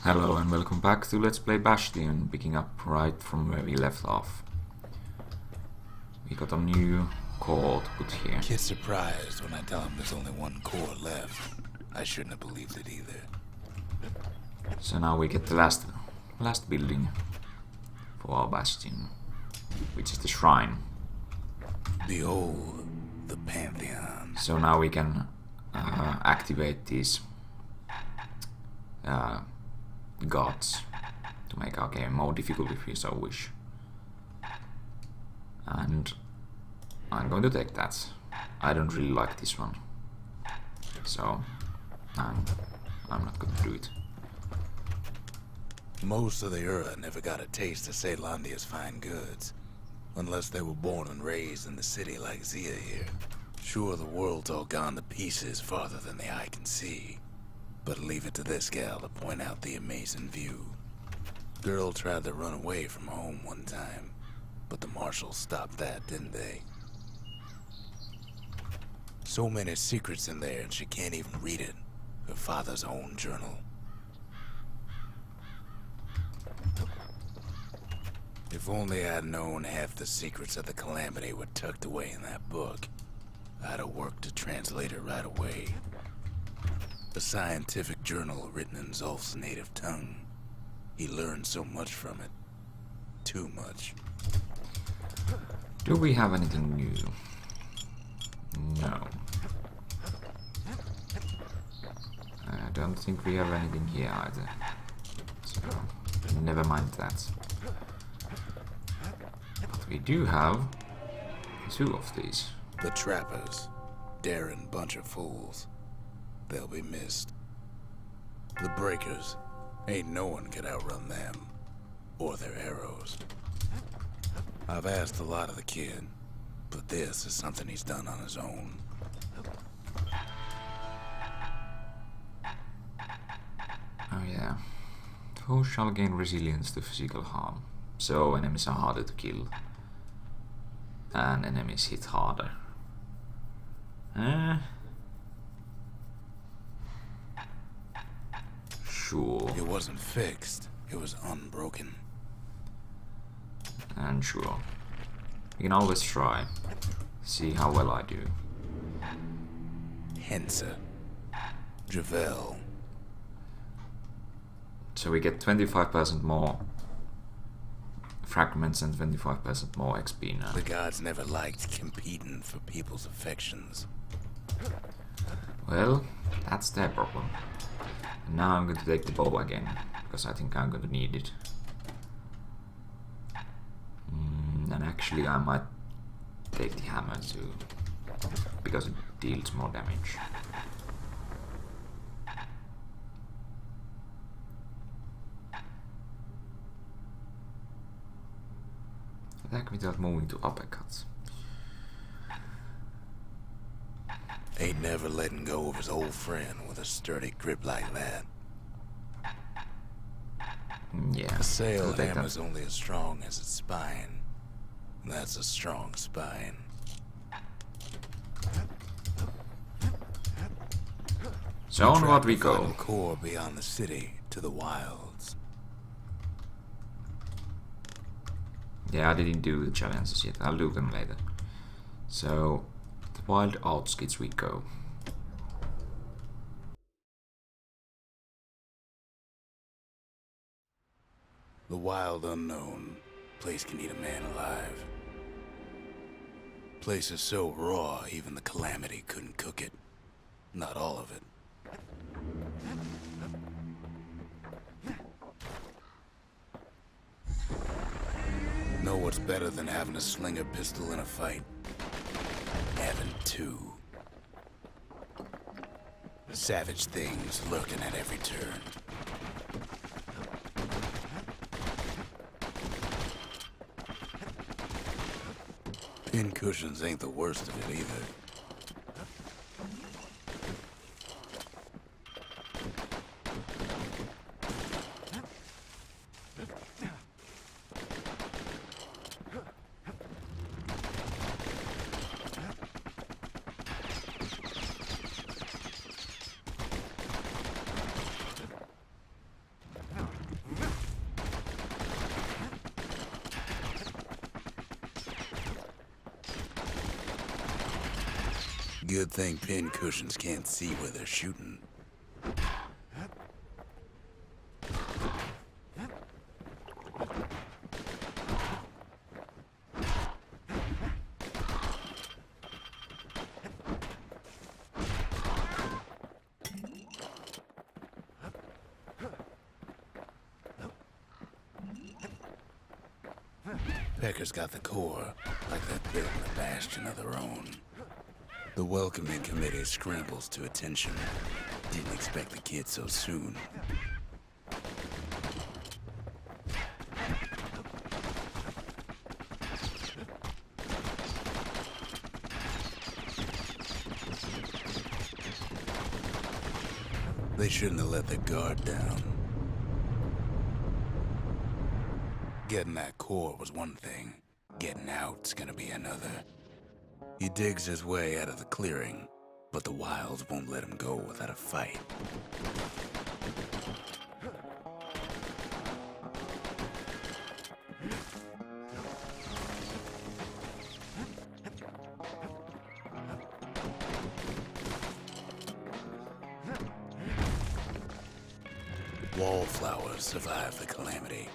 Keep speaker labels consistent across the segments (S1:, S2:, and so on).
S1: Hello and welcome back to Let's Play Bastion, picking up right from where we left off. We got a new core to put here.
S2: Kid's surprised when I tell him there's only one core left. I shouldn't have believed it either.
S1: So now we get the last building for our Bastion, which is the shrine.
S2: Behold, the Pantheon.
S1: So now we can activate these gods to make our game more difficult if we so wish. And I'm going to take that. I don't really like this one, so I'm not going to do it.
S2: Most of the Ura never got a taste of Ceylondia's fine goods, unless they were born and raised in the city like Zia here. Sure, the world's all gone to pieces farther than the eye can see, but leave it to this gal to point out the amazing view. Girl tried to run away from home one time, but the marshals stopped that, didn't they? So many secrets in there and she can't even read it. Her father's own journal. If only I'd known half the secrets of the Calamity were tucked away in that book, I'd have worked to translate it right away. A scientific journal written in Zolf's native tongue. He learned so much from it. Too much.
S1: Do we have anything new? No. I don't think we have anything here either. So, never mind that. But we do have two of these.
S2: The Trappers. Daring bunch of fools. They'll be missed. The Breakers. Ain't no one could outrun them. Or their arrows. I've asked a lot of the kid, but this is something he's done on his own.
S1: Oh yeah. Foes shall gain resilience to physical harm, so enemies are harder to kill. And enemies hit harder. Sure.
S2: It wasn't fixed, it was unbroken.
S1: And sure. We can always try. See how well I do.
S2: Hensa. Javel.
S1: So we get 25% more fragments and 25% more XP now.
S2: The gods never liked competing for people's affections.
S1: Well, that's their problem. And now I'm going to take the bow again, because I think I'm going to need it. And actually I might take the hammer too, because it deals more damage. Attack without moving to uppercuts.
S2: Ain't never letting go of his old friend with a sturdy grip like that.
S1: Yeah,
S2: A sail
S1: I'll take
S2: hammer's
S1: that.
S2: only as strong as its spine. That's a strong spine.
S1: So onward we go.
S2: Final core beyond the city to the wilds.
S1: Yeah, I didn't do the challenges yet. I'll do them later. So, the wild outskirts we go.
S2: The wild unknown. Place can eat a man alive. Place is so raw, even the Calamity couldn't cook it. Not all of it. Know what's better than having a slinger pistol in a fight? Having two. Savage things lurking at every turn. Pin cushions ain't the worst of it either. Good thing pincushions can't see where they're shooting. Pecker's got the core, like they're building a bastion of their own. The welcoming committee scrambles to attention. Didn't expect the kid so soon. They shouldn't have let their guard down. Getting that core was one thing. Getting out's gonna be another. He digs his way out of the clearing, but the wilds won't let him go without a fight. Wallflowers survived the calamity.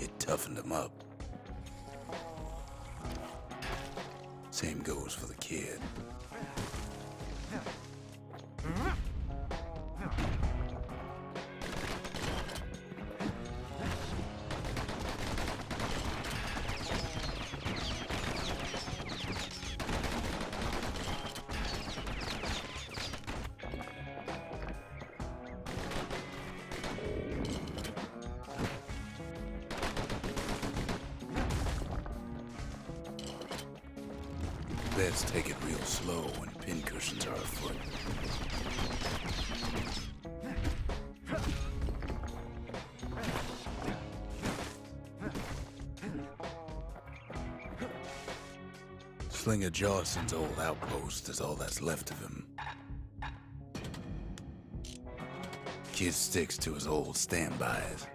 S2: It toughened him up. Same goes for the kid. Let's take it real slow when pincushions are afoot. Slinger Jawson's old outpost is all that's left of him. Kid sticks to his old standbys.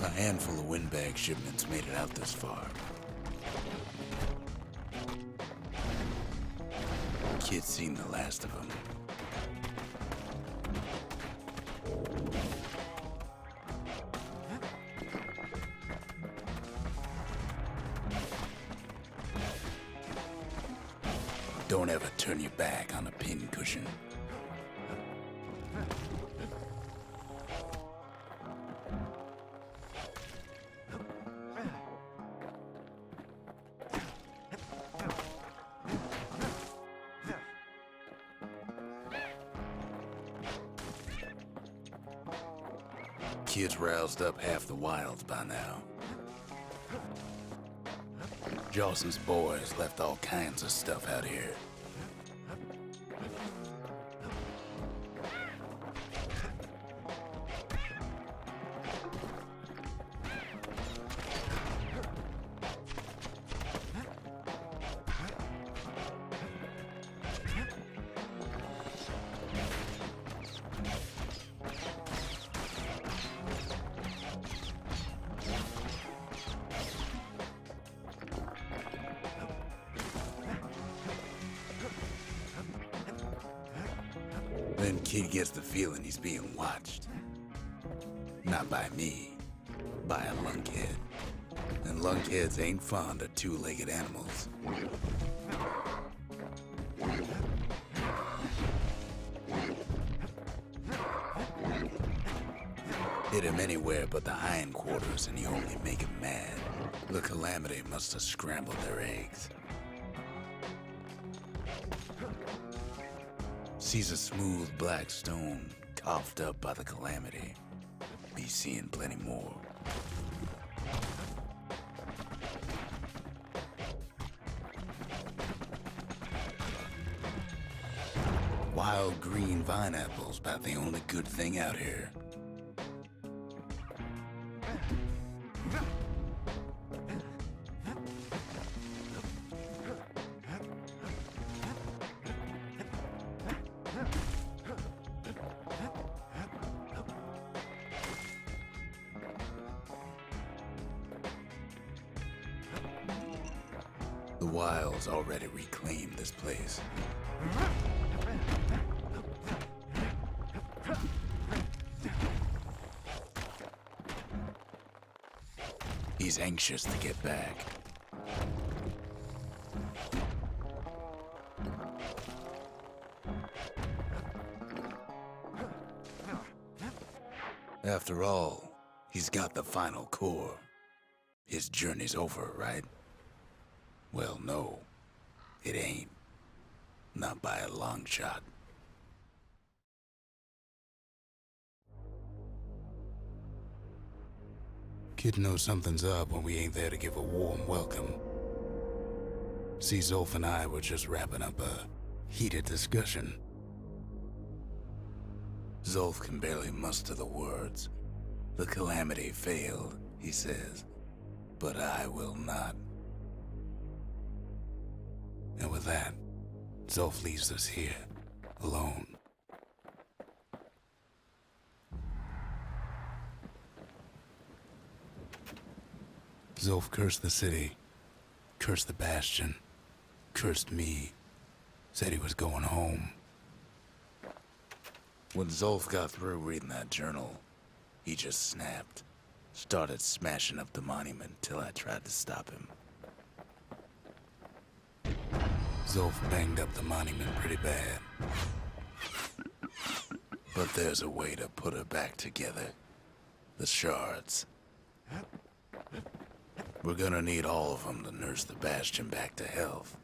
S2: A handful of windbag shipments made it out this far. Kid's seen the last of them. Don't ever turn your back on a pincushion. Kid's roused up half the wilds by now. Jawson's boys left all kinds of stuff out here. Then Kid gets the feeling he's being watched. Not by me, by a lunkhead. And lunkheads ain't fond of two-legged animals. Hit him anywhere but the hindquarters and you only make him mad. The calamity must have scrambled their eggs. Sees a smooth black stone coughed up by the calamity. Be seeing plenty more. Wild green vine apples about the only good thing out here. The Wilds already reclaimed this place. He's anxious to get back. After all, he's got the final core. His journey's over, right? Well, no, it ain't. Not by a long shot. Kid knows something's up when we ain't there to give a warm welcome. See, Zolf and I were just wrapping up a heated discussion. Zolf can barely muster the words. The calamity failed, he says, but I will not. And with that, Zolf leaves us here, alone. Zolf cursed the city, cursed the Bastion, cursed me, said he was going home. When Zolf got through reading that journal, he just snapped, started smashing up the monument till I tried to stop him. Zolf banged up the monument pretty bad. But there's a way to put her back together. The shards. We're gonna need all of them to nurse the Bastion back to health.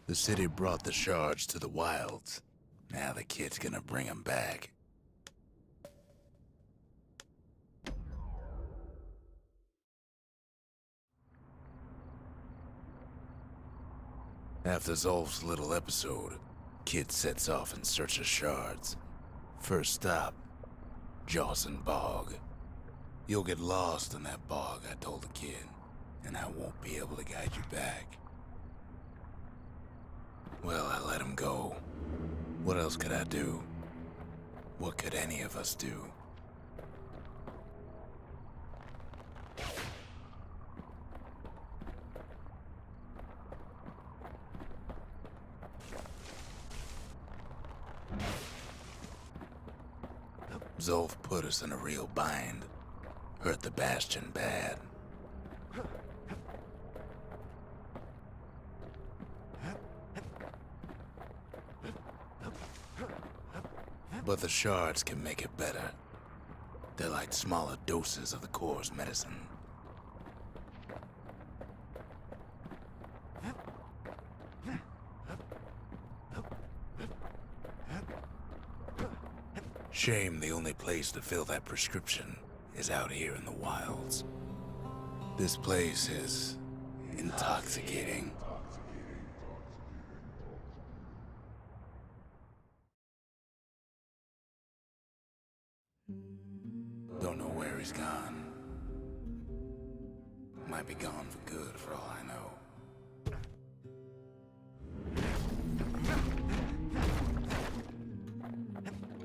S2: The city brought the shards to the Wilds. Now the kid's gonna bring them back. After Zolf's little episode, Kid sets off in search of shards. First stop, Jawson Bog. You'll get lost in that bog, I told the kid, and I won't be able to guide you back. Well, I let him go. What else could I do? What could any of us do? Zolf put us in a real bind. Hurt the Bastion bad. But the shards can make it better. They're like smaller doses of the core's medicine. Shame the only place to fill that prescription is out here in the wilds. This place is intoxicating. Don't know where he's gone. Might be gone for good for all I know.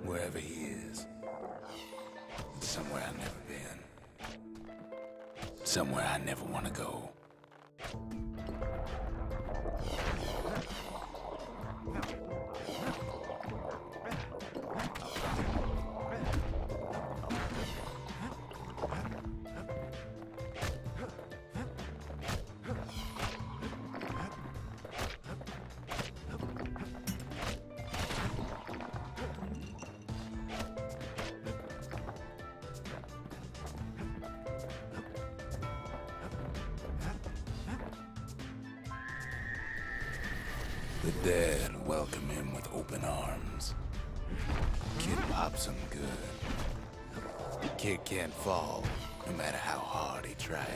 S2: Wherever he is, it's somewhere I've never been. Somewhere I never want to go. The dead welcome him with open arms. Kid pops him good. Kid can't fall, no matter how hard he tries.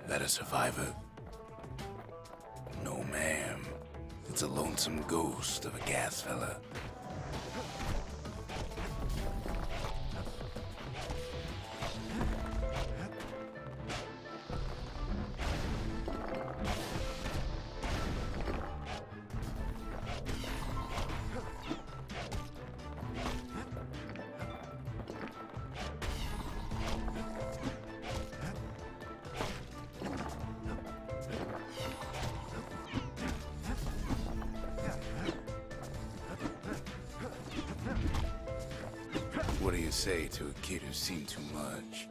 S2: That a survivor? No, ma'am. It's a lonesome ghost of a gas fella. What do you say to a kid who's seen too much?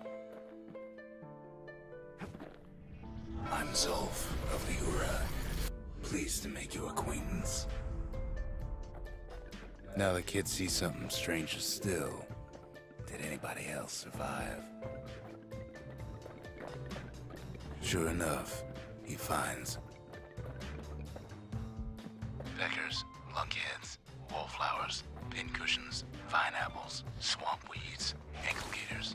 S2: I'm Zolf of the Ura. Pleased to make your acquaintance. Now the kid sees something stranger still. Did anybody else survive? Sure enough, he finds peckers, lunkheads, wallflowers, pincushions, vine apples, swamp weeds, ankle gators.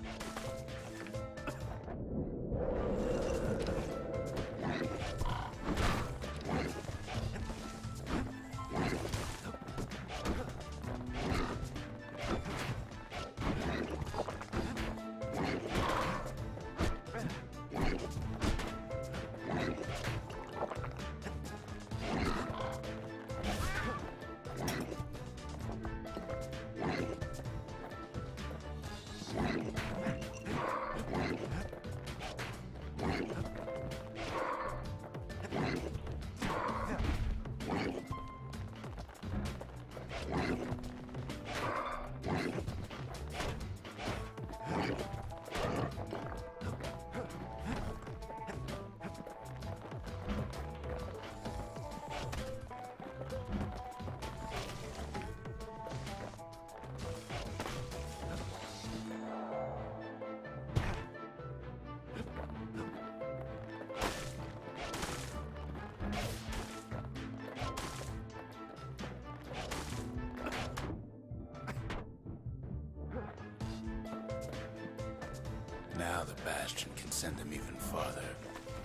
S2: Now the Bastion can send him even farther,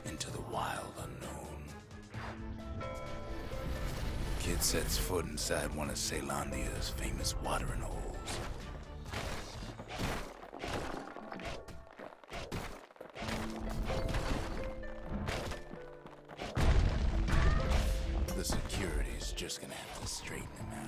S2: into the wild unknown. Kid sets foot inside one of Caelondia's famous watering holes. The security's just gonna have to straighten him out.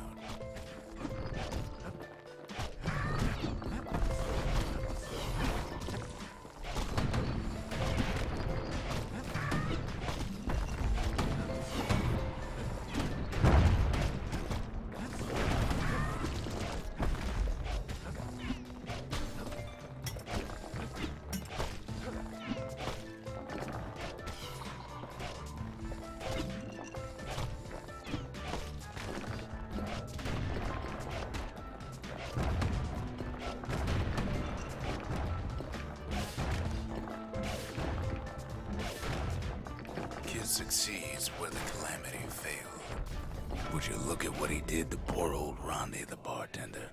S2: Succeeds where the calamity failed. Would you look at what he did to poor old Ronde the bartender?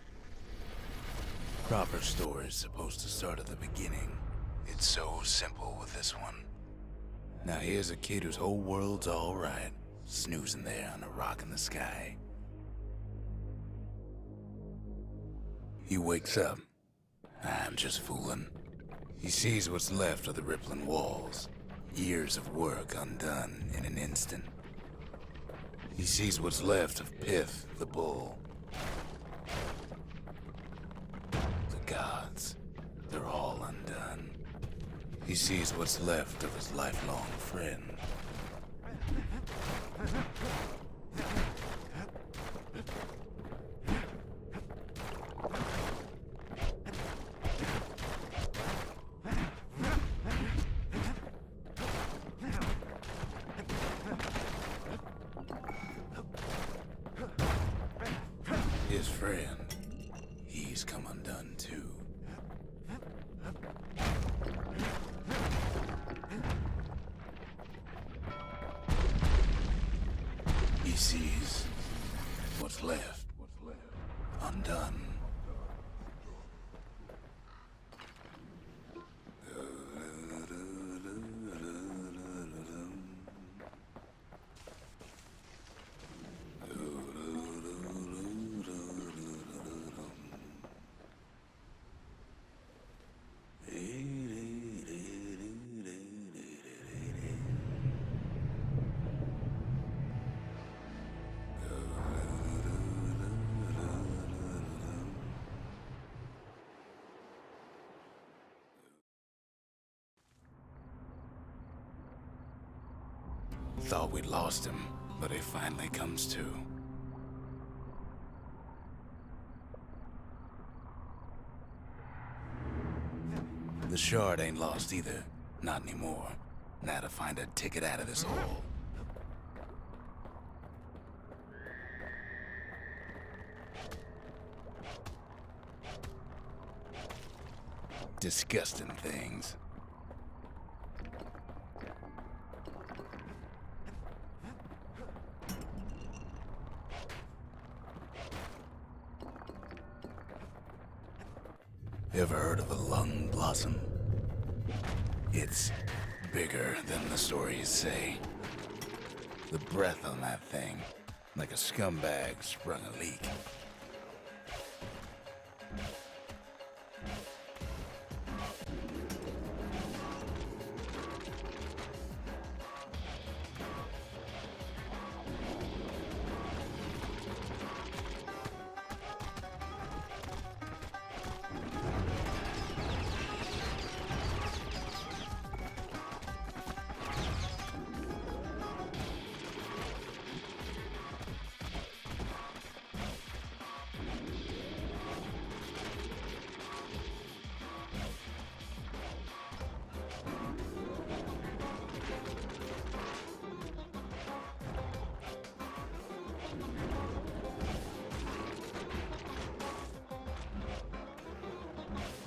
S2: Proper story's supposed to start at the beginning. It's so simple with this one. Now here's a kid whose whole world's alright, snoozing there on a rock in the sky. He wakes up. I'm just fooling. He sees what's left of the rippling walls. Years of work undone in an instant. He sees what's left of Pith, the bull. The gods, they're all undone. He sees what's left of his lifelong friend. His friend, he's come undone too. He sees what's left, undone. Thought we'd lost him, but he finally comes to. The shard ain't lost either. Not anymore. Now to find a ticket out of this hole. Disgusting things. Ever heard of a lung blossom? It's bigger than the stories say. The breath on that thing, like a scumbag sprung a leak.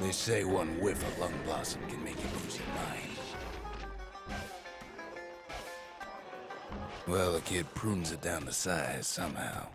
S2: They say one whiff of lung blossom can make you lose your mind. Well, the kid prunes it down to size somehow.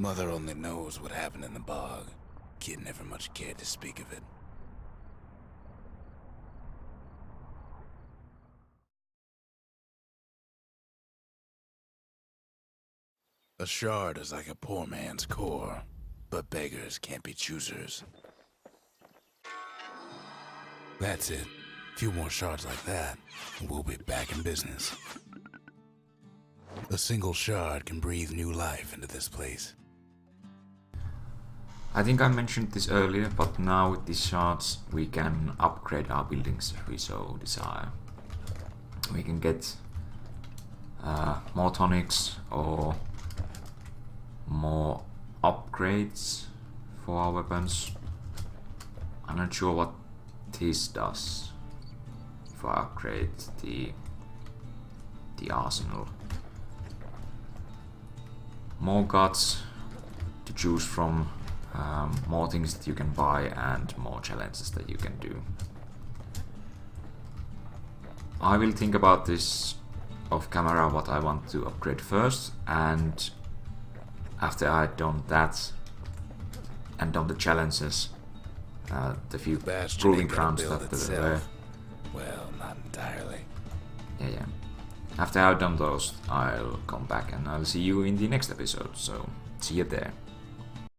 S2: Mother only knows what happened in the bog. Kid never much cared to speak of it. A shard is like a poor man's core, but beggars can't be choosers. That's it. A few more shards like that, and we'll be back in business. A single shard can breathe new life into this place.
S1: I think I mentioned this earlier, but now with these shards we can upgrade our buildings if we so desire. We can get more tonics or more upgrades for our weapons. I'm not sure what this does if I upgrade the arsenal. More gods to choose from, more things that you can buy, and more challenges that you can do. I will think about this off camera, what I want to upgrade first, and after I've done that and done the challenges, the few
S2: Bastion
S1: proving
S2: ain't gonna
S1: grounds
S2: build
S1: that there
S2: itself.
S1: were.
S2: Well, not entirely.
S1: Yeah. After I've done those, I'll come back and I'll see you in the next episode, so see you there.